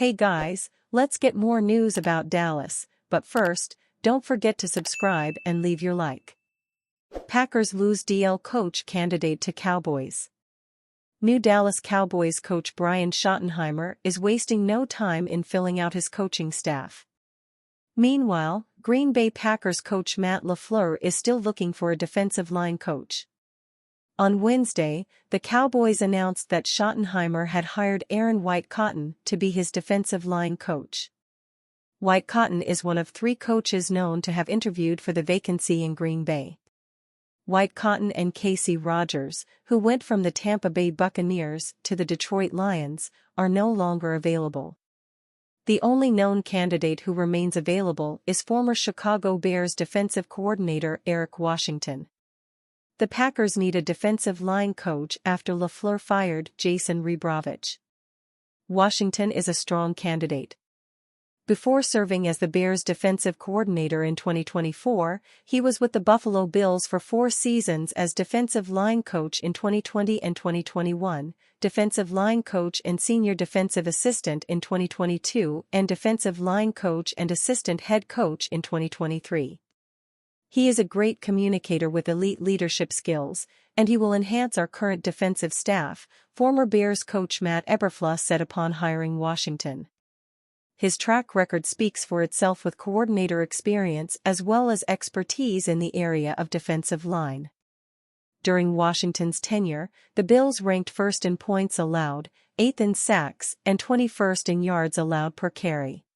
Hey guys, let's get more news about Dallas, but first, don't forget to subscribe and leave your like. Packers lose DL coach candidate to Cowboys. New Dallas Cowboys coach Brian Schottenheimer is wasting no time in filling out his coaching staff. Meanwhile, Green Bay Packers coach Matt LaFleur is still looking for a defensive line coach. On Wednesday, the Cowboys announced that Schottenheimer had hired Aaron White-Cotton to be his defensive line coach. White-Cotton is one of 3 coaches known to have interviewed for the vacancy in Green Bay. White-Cotton and Casey Rogers, who went from the Tampa Bay Buccaneers to the Detroit Lions, are no longer available. The only known candidate who remains available is former Chicago Bears defensive coordinator Eric Washington. The Packers need a defensive line coach after LaFleur fired Jason Rebrovich. Washington is a strong candidate. Before serving as the Bears' defensive coordinator in 2024, he was with the Buffalo Bills for 4 seasons as defensive line coach in 2020 and 2021, defensive line coach and senior defensive assistant in 2022, and defensive line coach and assistant head coach in 2023. He is a great communicator with elite leadership skills, and he will enhance our current defensive staff, former Bears coach Matt Eberflus said upon hiring Washington. His track record speaks for itself with coordinator experience as well as expertise in the area of defensive line. During Washington's tenure, the Bills ranked 1st in points allowed, 8th in sacks, and 21st in yards allowed per carry.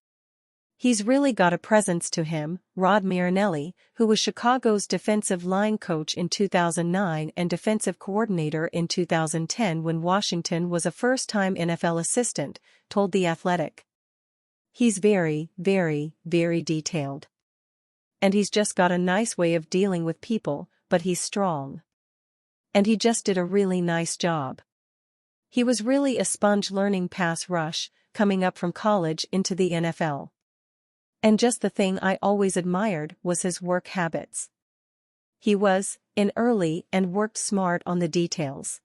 He's really got a presence to him, Rod Marinelli, who was Chicago's defensive line coach in 2009 and defensive coordinator in 2010 when Washington was a first-time NFL assistant, told The Athletic. He's very, very, very detailed. And he's just got a nice way of dealing with people, but he's strong. And he just did a really nice job. He was really a sponge learning pass rush, coming up from college into the NFL. And just the thing I always admired was his work habits. He was in early and worked smart on the details.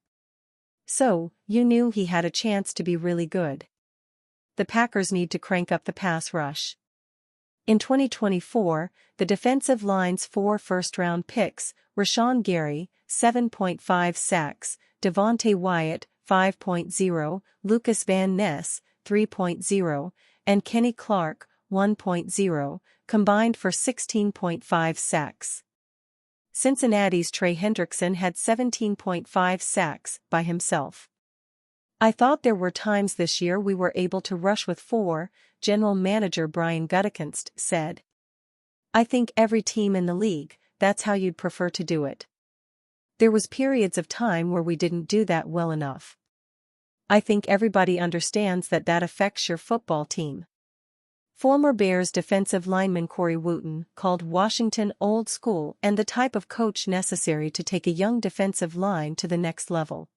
So, you knew he had a chance to be really good. The Packers need to crank up the pass rush. In 2024, the defensive line's 4 first-round picks, Rashawn Gary, 7.5 sacks, Devontae Wyatt, 5.0, Lucas Van Ness, 3.0, and Kenny Clark, 1.0, combined for 16.5 sacks. Cincinnati's Trey Hendrickson had 17.5 sacks by himself. I thought there were times this year we were able to rush with 4, General Manager Brian Gutekunst said. I think every team in the league, that's how you'd prefer to do it. There was periods of time where we didn't do that well enough. I think everybody understands that affects your football team. Former Bears defensive lineman Corey Wooten called Washington old school and the type of coach necessary to take a young defensive line to the next level.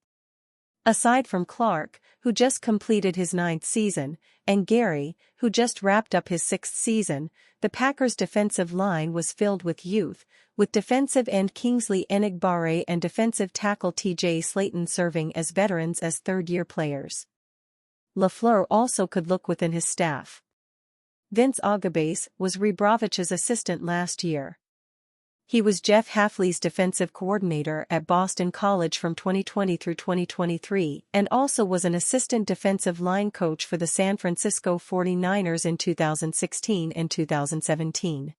Aside from Clark, who just completed his 9th season, and Gary, who just wrapped up his 6th season, the Packers' defensive line was filled with youth, with defensive end Kingsley Enagbare and defensive tackle T.J. Slayton serving as veterans as third-year players. LaFleur also could look within his staff. Vince Agabase was Rebrovich's assistant last year. He was Jeff Hafley's defensive coordinator at Boston College from 2020 through 2023 and also was an assistant defensive line coach for the San Francisco 49ers in 2016 and 2017.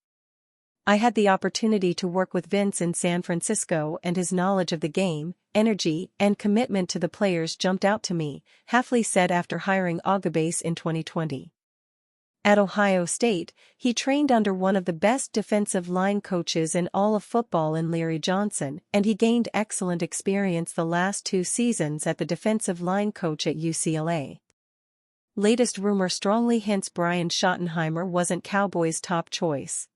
I had the opportunity to work with Vince in San Francisco and his knowledge of the game, energy, and commitment to the players jumped out to me, Hafley said after hiring Agabase in 2020. At Ohio State, he trained under one of the best defensive line coaches in all of football in Larry Johnson, and he gained excellent experience the last 2 seasons at the defensive line coach at UCLA. Latest rumor strongly hints Brian Schottenheimer wasn't Cowboys' top choice.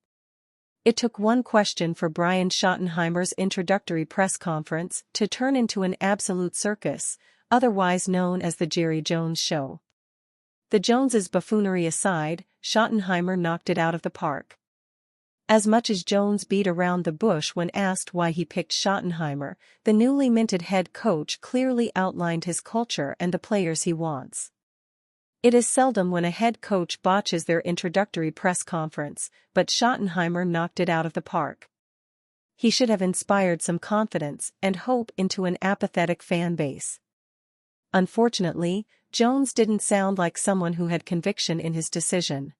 It took one question for Brian Schottenheimer's introductory press conference to turn into an absolute circus, otherwise known as the Jerry Jones Show. The Joneses' buffoonery aside, Schottenheimer knocked it out of the park. As much as Jones beat around the bush when asked why he picked Schottenheimer, the newly minted head coach clearly outlined his culture and the players he wants. It is seldom when a head coach botches their introductory press conference, but Schottenheimer knocked it out of the park. He should have inspired some confidence and hope into an apathetic fan base. Unfortunately, Jones didn't sound like someone who had conviction in his decision.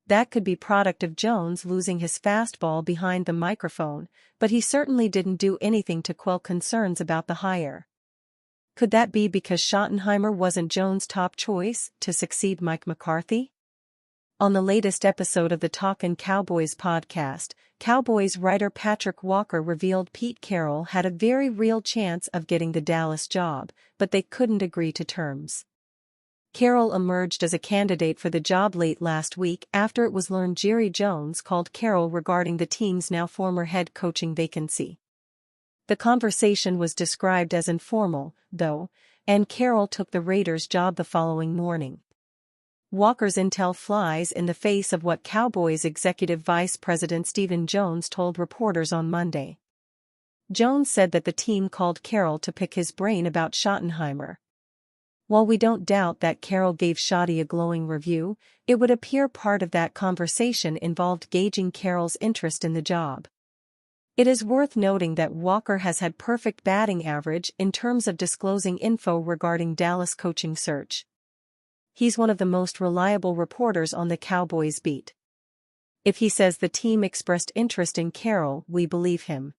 That could be product of Jones losing his fastball behind the microphone, but he certainly didn't do anything to quell concerns about the hire. Could that be because Schottenheimer wasn't Jones' top choice to succeed Mike McCarthy? On the latest episode of the Talkin' Cowboys podcast, Cowboys writer Patrick Walker revealed Pete Carroll had a very real chance of getting the Dallas job, but they couldn't agree to terms. Carroll emerged as a candidate for the job late last week after it was learned Jerry Jones called Carroll regarding the team's now former head coaching vacancy. The conversation was described as informal, though, and Carroll took the Raiders' job the following morning. Walker's intel flies in the face of what Cowboys executive vice president Stephen Jones told reporters on Monday. Jones said that the team called Carroll to pick his brain about Schottenheimer. While we don't doubt that Carroll gave Schotty a glowing review, it would appear part of that conversation involved gauging Carroll's interest in the job. It is worth noting that Walker has had perfect batting average in terms of disclosing info regarding Dallas coaching search. He's one of the most reliable reporters on the Cowboys beat. If he says the team expressed interest in Carroll, we believe him.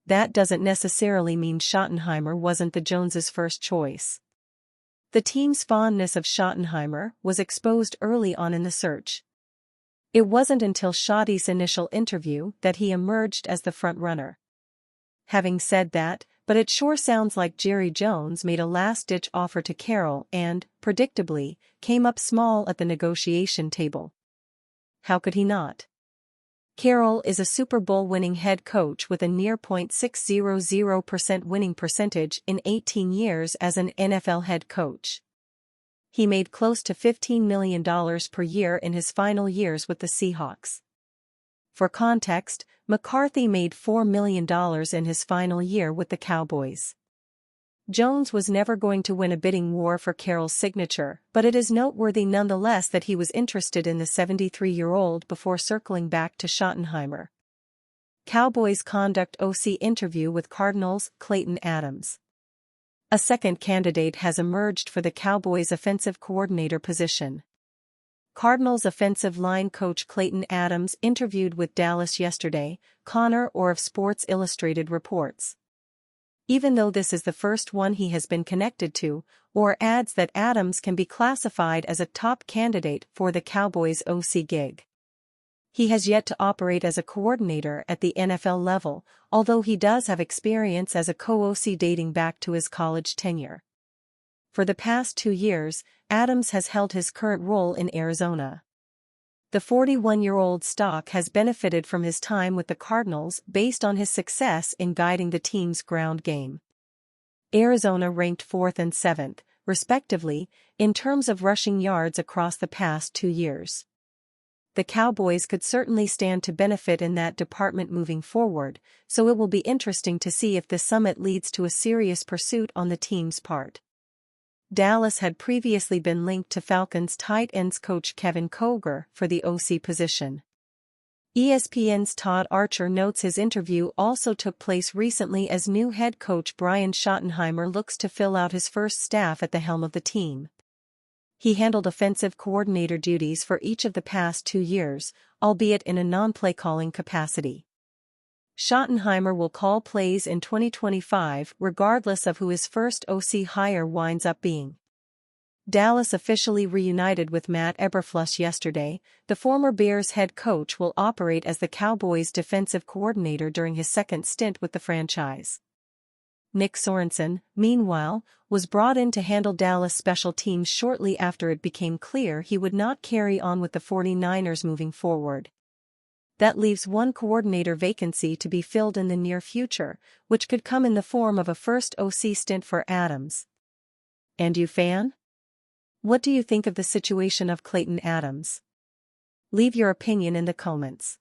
That doesn't necessarily mean Schottenheimer wasn't the Joneses' first choice. The team's fondness of Schottenheimer was exposed early on in the search. It wasn't until Schotty's initial interview that he emerged as the front-runner. Having said that, but it sure sounds like Jerry Jones made a last-ditch offer to Carroll and, predictably, came up small at the negotiation table. How could he not? Carroll is a Super Bowl-winning head coach with a near .600% winning percentage in 18 years as an NFL head coach. He made close to $15 million per year in his final years with the Seahawks. For context, McCarthy made $4 million in his final year with the Cowboys. Jones was never going to win a bidding war for Carroll's signature, but it is noteworthy nonetheless that he was interested in the 73-year-old before circling back to Schottenheimer. Cowboys conduct OC interview with Cardinals' Klayton Adams. A second candidate has emerged for the Cowboys' offensive coordinator position. Cardinals offensive line coach Klayton Adams interviewed with Dallas yesterday, Connor Orr of Sports Illustrated reports. Even though this is the first one he has been connected to, Orr adds that Adams can be classified as a top candidate for the Cowboys' OC gig. He has yet to operate as a coordinator at the NFL level, although he does have experience as a co-OC dating back to his college tenure. For the past 2 years, Adams has held his current role in Arizona. The 41-year-old stock has benefited from his time with the Cardinals based on his success in guiding the team's ground game. Arizona ranked 4th and 7th, respectively, in terms of rushing yards across the past 2 years. The Cowboys could certainly stand to benefit in that department moving forward, so it will be interesting to see if the summit leads to a serious pursuit on the team's part. Dallas had previously been linked to Falcons tight ends coach Kevin Koger for the OC position. ESPN's Todd Archer notes his interview also took place recently as new head coach Brian Schottenheimer looks to fill out his first staff at the helm of the team. He handled offensive coordinator duties for each of the past 2 years, albeit in a non-play-calling capacity. Schottenheimer will call plays in 2025 regardless of who his first OC hire winds up being. Dallas officially reunited with Matt Eberflus yesterday. The former Bears head coach will operate as the Cowboys' defensive coordinator during his second stint with the franchise. Nick Sorensen, meanwhile, was brought in to handle Dallas special teams shortly after it became clear he would not carry on with the 49ers moving forward. That leaves one coordinator vacancy to be filled in the near future, which could come in the form of a first OC stint for Adams. And you fan? What do you think of the situation of Klayton Adams? Leave your opinion in the comments.